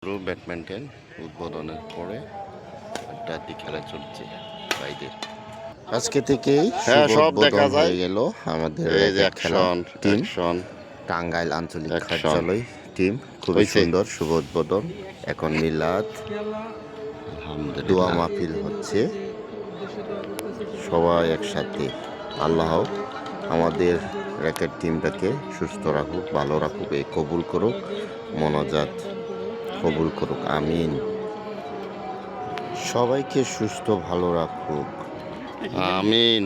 Badminton উদ্বোধনের পরে আড্ডাটি খেলা চলছে ভাইদের আজকে থেকেই সব দেখা হয়ে গেল আমাদের টিম টাঙ্গাইল আঞ্চলিক কার্যালয় টিম খুবই সুন্দর শুভ উদ্বোধন। এখন মিলাদ দোয়া মাহফিল হচ্ছে, সবাই একসাথে। আল্লাহ আমাদের র্যাকেট টিমটাকে সুস্থ রাখুক, ভালো রাখুক, এই কবুল করুক, মনোজাত কবুল করুক, আমিন। সবাইকে সুস্থ ভালো রাখুক, আমিন।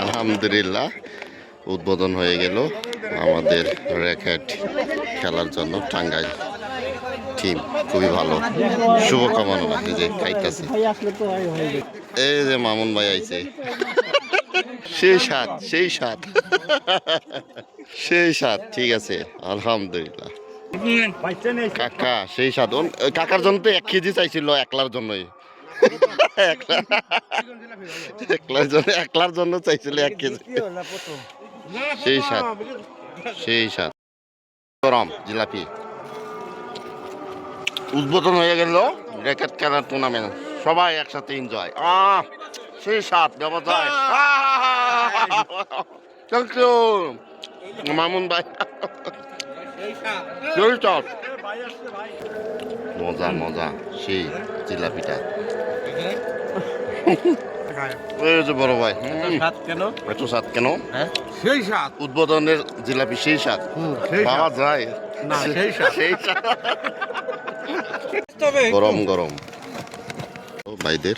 আলহামদুলিল্লাহ উদ্বোধন হয়ে গেল আমাদের র্যাকেট খেলার জন্য টাঙ্গাইল টিম। খুবই ভালো, শুভকামনা। এই যে খাইতেছে, এই যে মামুন ভাই আইছে, সেই সাত ঠিক আছে, আলহামদুলিল্লাহ। কাকা সেই সাত, কাকার জন্য তো 1 কেজি চাইছিল, একলার জন্যই। একলার জন্য চাইছিল 1 কেজি। সেই সাত গরম জিলাপি। উদ্বোধন হয়ে গেল র্যাকেট খেলার টুর্নামেন্ট, সবাই একসাথে এনজয়। সেই সাত ব্যবসায় মামুন ভাই, মজা মজা সেই জিলাপিটা। বড় ভাই এত স্বাদ কেন? সেই সাত উদ্বোধনের জিলাপি সেই স্বাদ পাওয়া যায় না, সেই স্বাদ। গরম গরম ভাইদের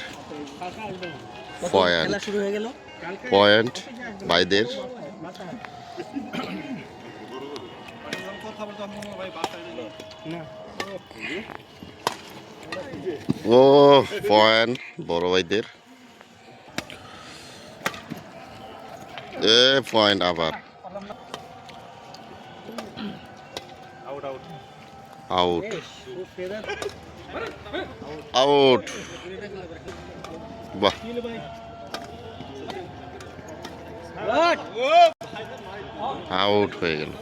পয়েন্ট ভাইদের। ও পয়েন্ট বড় ভাইদের, পয়েন্ট আবার আউট আউট। বাহ, আউট হয়ে গেল।